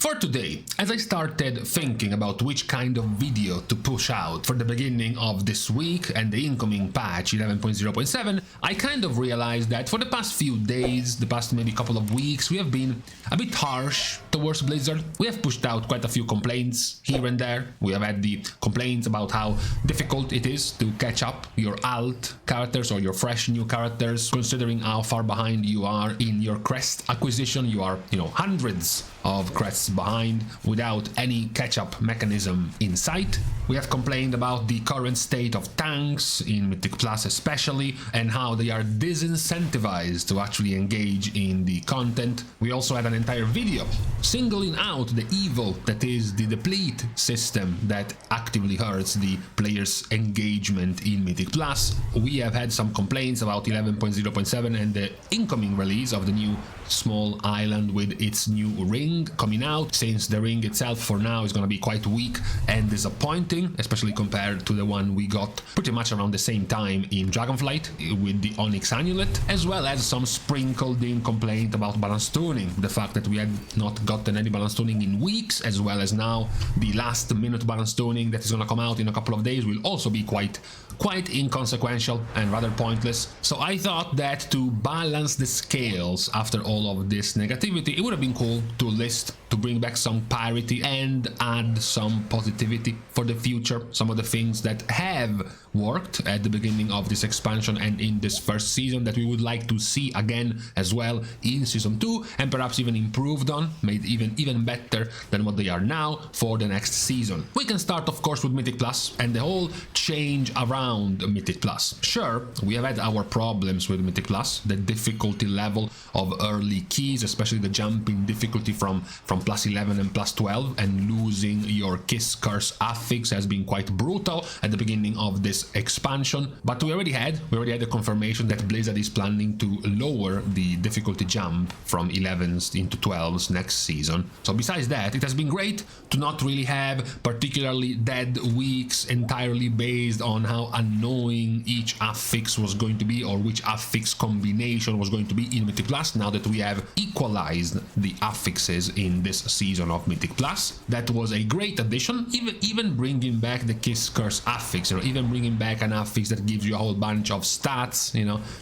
For today, as I started thinking about which kind of video to push out for the beginning of this week and the incoming patch 11.0.7, I kind of realized that for the past few days, the past maybe couple of weeks, we have been a bit harsh towards Blizzard. We have pushed out quite a few complaints here and there. We have had the complaints about how difficult it is to catch up your alt characters or your fresh new characters, considering how far behind you are in your crest acquisition. You are, hundreds of crests behind without any catch-up mechanism in sight. We have complained about the current state of tanks in Mythic Plus especially, and how they are disincentivized to actually engage in the content. We also had an entire video singling out the evil that is the deplete system that actively hurts the players' engagement in Mythic Plus. We have had some complaints about 11.0.7 and the incoming release of the new small island with its new ring coming out, since the ring itself for now is going to be quite weak and disappointing, especially compared to the one we got pretty much around the same time in Dragonflight with the Onyx Amulet, as well as some sprinkled in complaint about balance tuning, the fact that we had not gotten any balance tuning in weeks, as well as now the last minute balance tuning that is going to come out in a couple of days will also be quite inconsequential and rather pointless. So I thought that to balance the scales after all of this negativity, it would have been cool to bring back some parity and add some positivity for the future. Some of the things that have worked at the beginning of this expansion and in this first season that we would like to see again as well in Season 2, and perhaps even improved on, made even better than what they are now for the next season. We can start of course with Mythic Plus and the whole change around Mythic Plus. Sure, we have had our problems with Mythic Plus, the difficulty level of early keys, especially the jump in difficulty from plus 11 and plus 12, and losing your Kiss Curse affix has been quite brutal at the beginning of this expansion. But we already had the confirmation that Blizzard is planning to lower the difficulty jump from 11s into 12s next season. So besides that, it has been great to not really have particularly dead weeks entirely based on how annoying each affix was going to be or which affix combination was going to be in Mythic Plus, now that we have equalized the affixes in this season of Mythic Plus. That was a great addition, even bringing back the Kiss Curse affix, even bringing back an affix that gives you a whole bunch of stats.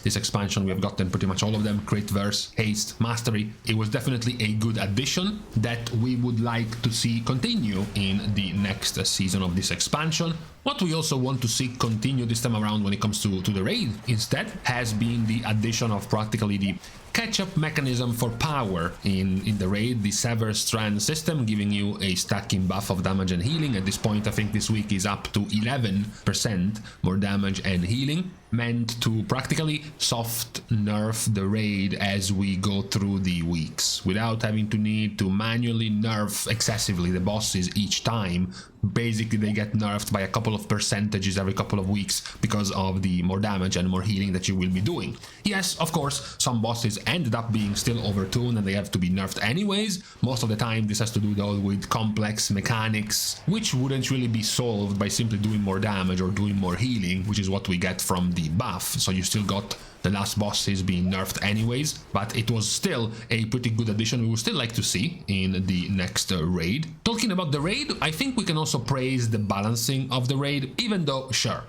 This expansion we have gotten pretty much all of them: crit, verse, haste, mastery. It was definitely a good addition that we would like to see continue in the next season of this expansion. What we also want to see continue this time around when it comes to the raid instead has been the addition of practically the catch-up mechanism for power in the raid, the Sever Strand system, giving you a stacking buff of damage and healing. At this point, I think this week is up to 11% more damage and healing, meant to practically soft nerf the raid as we go through the weeks, without having to need to manually nerf excessively the bosses each time. Basically, they get nerfed by a couple of percentages every couple of weeks because of the more damage and more healing that you will be doing. Yes, of course, some bosses ended up being still overtuned and they have to be nerfed anyways. Most of the time, this has to do though with complex mechanics, which wouldn't really be solved by simply doing more damage or doing more healing, which is what we get from the buff. So you still got the last bosses being nerfed anyways, but it was still a pretty good addition we would still like to see in the next raid. Talking about the raid, I think we can also praise the balancing of the raid, even though, sure,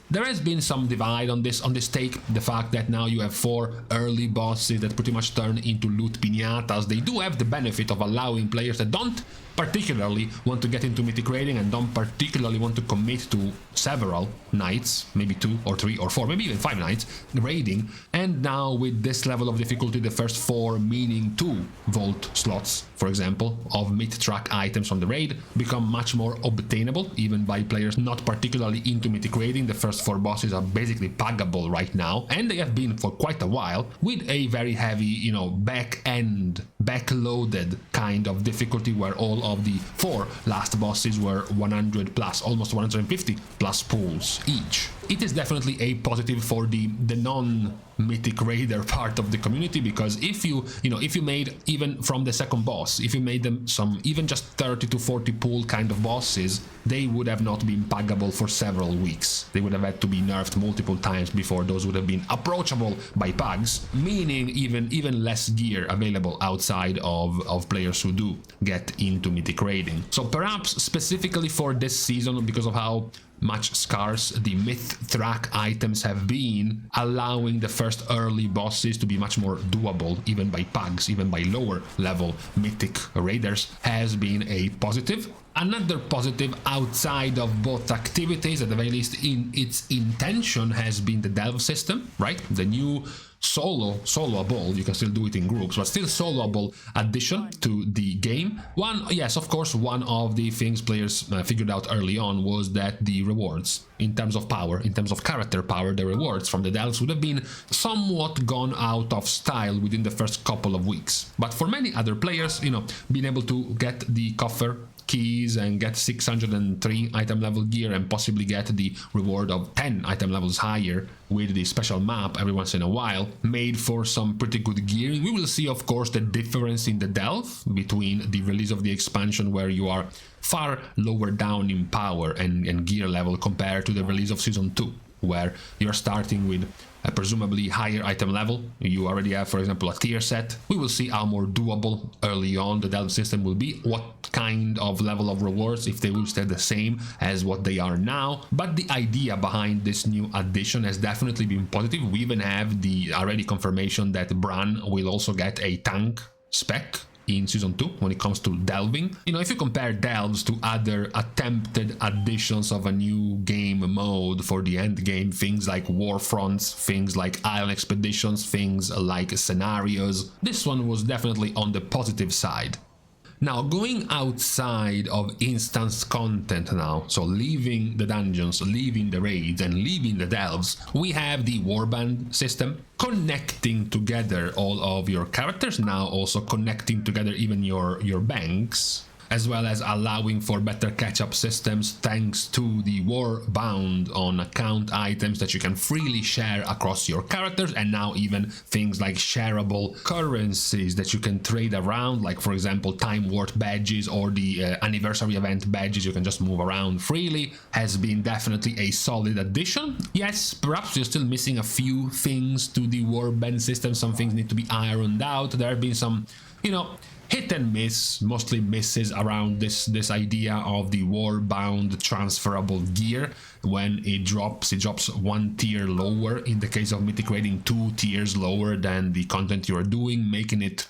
there has been some divide on this take. The fact that now you have 4 early bosses that pretty much turn into loot piñatas, they do have the benefit of allowing players that don't particularly want to get into mythic raiding and don't particularly want to commit to several nights, maybe 2 or 3 or 4, maybe even 5 nights raiding. And now with this level of difficulty, the first 4, meaning 2 vault slots, for example, of mid-track items from the raid become much more obtainable even by players not particularly into mythic raiding. The first 4 bosses are basically paggable right now, and they have been for quite a while, with a very heavy, back-end, back-loaded kind of difficulty where all of the 4 last bosses were 100 plus, almost 150 plus pulls each. It is definitely a positive for the non-mythic raider part of the community, because if you made, even from the second boss, if you made them some even just 30 to 40 pull kind of bosses, they would have not been paggable for several weeks. They would have had to be nerfed multiple times before those would have been approachable by pags, meaning even less gear available outside side of players who do get into mythic raiding. So perhaps specifically for this season, because of how much scarce the myth track items have been, allowing the first early bosses to be much more doable even by pugs, even by lower level mythic raiders, has been a positive. Another positive outside of both activities, at the very least in its intention, has been the delve system, right? The new soloable, you can still do it in groups, but still soloable addition to the game. Yes, of course, one of the things players figured out early on was that the rewards, in terms of power, in terms of character power, the rewards from the delves would have been somewhat gone out of style within the first couple of weeks. But for many other players, being able to get the coffer keys and get 603 item level gear and possibly get the reward of 10 item levels higher with the special map every once in a while made for some pretty good gearing. We will see, of course, the difference in the delve between the release of the expansion, where you are far lower down in power and gear level, compared to the release of Season 2, where you're starting with a presumably higher item level. You already have, for example, a tier set. We will see how more doable early on the delve system will be, what kind of level of rewards, if they will stay the same as what they are now. But the idea behind this new addition has definitely been positive. We even have the already confirmation that Bran will also get a tank spec in Season 2 when it comes to delving. If you compare delves to other attempted additions of a new game mode for the end game, things like war fronts, things like island expeditions, things like scenarios, this one was definitely on the positive side. Now, going outside of instance content now, so leaving the dungeons, leaving the raids, and leaving the delves, we have the Warband system, connecting together all of your characters, now also connecting together even your banks, as well as allowing for better catch-up systems thanks to the Warbound on account items that you can freely share across your characters, and now even things like shareable currencies that you can trade around, like for example Time Wart badges or the anniversary event badges you can just move around freely, has been definitely a solid addition. Yes, perhaps you're still missing a few things to the Warband system, some things need to be ironed out. There have been some, hit and miss, mostly misses around this idea of the Warbound transferable gear. When it drops one tier lower, in the case of mythic raiding 2 tiers lower than the content you're doing, making it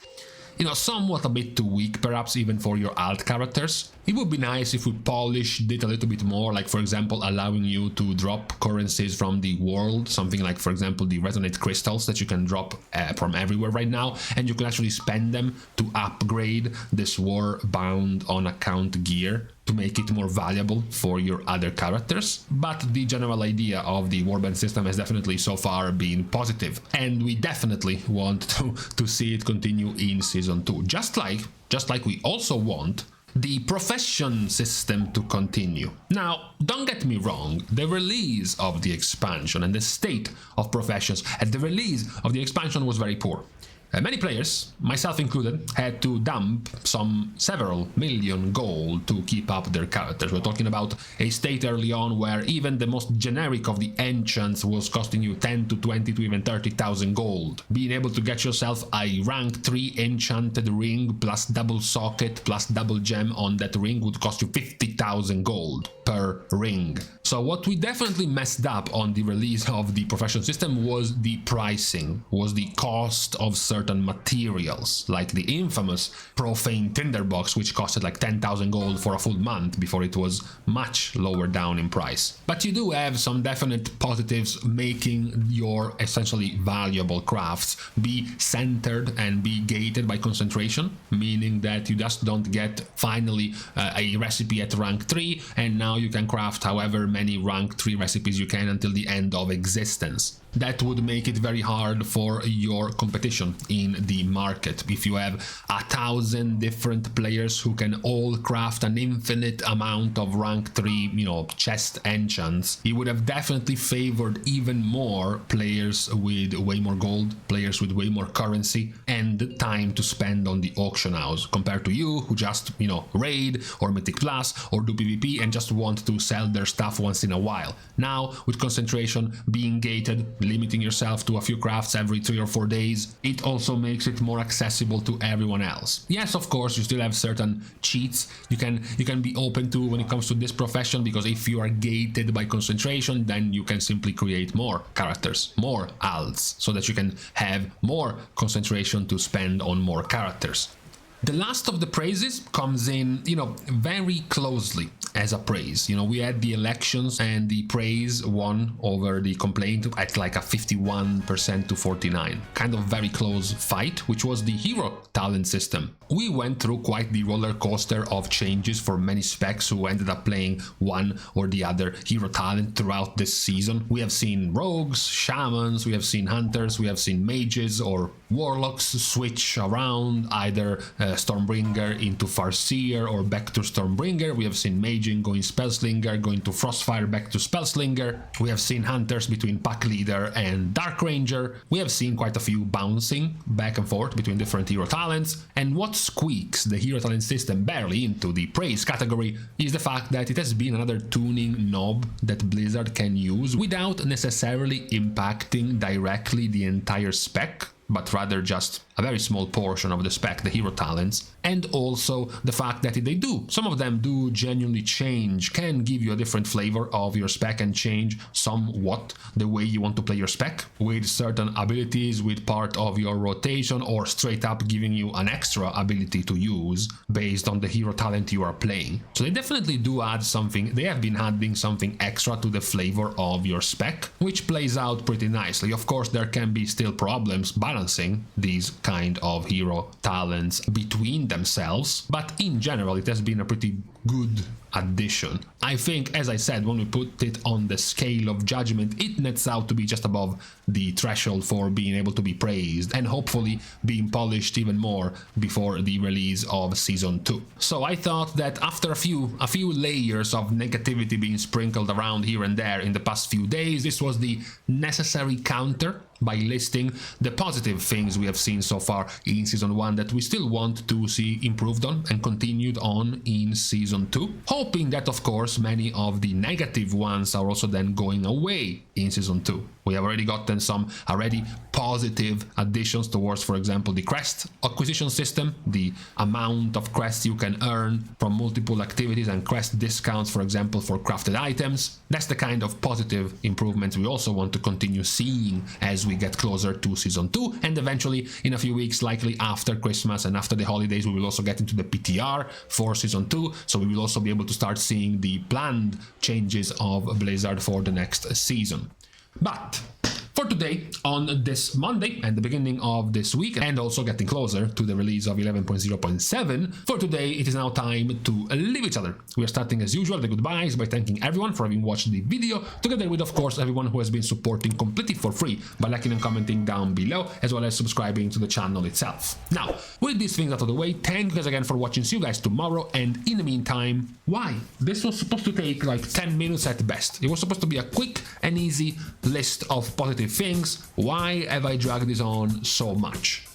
somewhat a bit too weak, perhaps even for your alt characters. It would be nice if we polished it a little bit more, like for example allowing you to drop currencies from the world, something like for example the resonate crystals that you can drop from everywhere right now, and you can actually spend them to upgrade this Warbound on account gear to make it more valuable for your other characters. But the general idea of the Warband system has definitely so far been positive, and we definitely want to see it continue in Season 2, just like we also want the profession system to continue. Now, don't get me wrong, the release of the expansion and the state of professions at the release of the expansion was very poor. Many players, myself included, had to dump several million gold to keep up their characters. We're talking about a state early on where even the most generic of the enchants was costing you 10 to 20 to even 30,000 gold. Being able to get yourself a rank 3 enchanted ring plus double socket plus double gem on that ring would cost you 50,000 gold per ring. So what we definitely messed up on the release of the profession system was the pricing, was the cost of certain materials, like the infamous profane tinderbox, which costed like 10,000 gold for a full month before it was much lower down in price. But you do have some definite positives, making your essentially valuable crafts be centered and be gated by concentration, meaning that you just don't get finally a recipe at rank 3 and now you can craft however many rank 3 recipes you can until the end of existence. That would make it very hard for your competition in the market. If you have 1,000 different players who can all craft an infinite amount of rank 3, chest enchants, it would have definitely favored even more players with way more gold, players with way more currency and time to spend on the auction house, compared to you who just, raid or Mythic Plus or do PvP and just want to sell their stuff once in a while. Now, with concentration being gated, limiting yourself to a few crafts every 3 or 4 days, it also makes it more accessible to everyone else. Yes, of course, you still have certain cheats you can be open to when it comes to this profession, because if you are gated by concentration, then you can simply create more characters, more alts, so that you can have more concentration to spend on more characters. The last of the praises comes in, very closely as a praise. We had the elections and the praise won over the complaint at like a 51% to 49. Kind of very close fight, which was the hero talent system. We went through quite the roller coaster of changes for many specs who ended up playing one or the other hero talent throughout this season. We have seen rogues, shamans, we have seen hunters, we have seen mages or warlocks switch around, either Stormbringer into Farseer or back to Stormbringer. We have seen maging going Spellslinger, going to Frostfire, back to Spellslinger. We have seen hunters between Pack Leader and Dark Ranger. We have seen quite a few bouncing back and forth between different hero talents. And what squeaks the hero talent system barely into the praise category is the fact that it has been another tuning knob that Blizzard can use without necessarily impacting directly the entire spec, but rather just a very small portion of the spec, the hero talents, and also the fact that some of them do genuinely change, can give you a different flavor of your spec and change somewhat the way you want to play your spec, with certain abilities, with part of your rotation, or straight up giving you an extra ability to use based on the hero talent you are playing. So they definitely do add something, they have been adding something extra to the flavor of your spec, which plays out pretty nicely. Of course, there can be still problems balancing these kind of hero talents between themselves, but in general it has been a pretty good addition. I think, as I said, when we put it on the scale of judgment, it nets out to be just above the threshold for being able to be praised, and hopefully being polished even more before the release of Season 2. So I thought that after a few layers of negativity being sprinkled around here and there in the past few days, this was the necessary counter by listing the positive things we have seen so far in Season 1 that we still want to see improved on and continued on in Season 2. Hoping that, of course, many of the negative ones are also then going away in Season 2. We have already gotten some positive additions towards, for example, the crest acquisition system, the amount of crests you can earn from multiple activities, and crest discounts, for example, for crafted items. That's the kind of positive improvements we also want to continue seeing as we get closer to Season 2, and eventually in a few weeks, likely after Christmas and after the holidays, we will also get into the PTR for Season 2, so we will also be able to start seeing the planned changes of Blizzard for the next season. But for today, on this Monday and the beginning of this week, and also getting closer to the release of 11.0.7, for today it is now time to leave each other. We are starting as usual the goodbyes by thanking everyone for having watched the video, together with, of course, everyone who has been supporting completely for free by liking and commenting down below, as well as subscribing to the channel itself. Now, with these things out of the way, thank you guys again for watching. See you guys tomorrow, and in the meantime, why? This was supposed to take like 10 minutes at best. It was supposed to be a quick and easy list of positive things. Why have I dragged this on so much?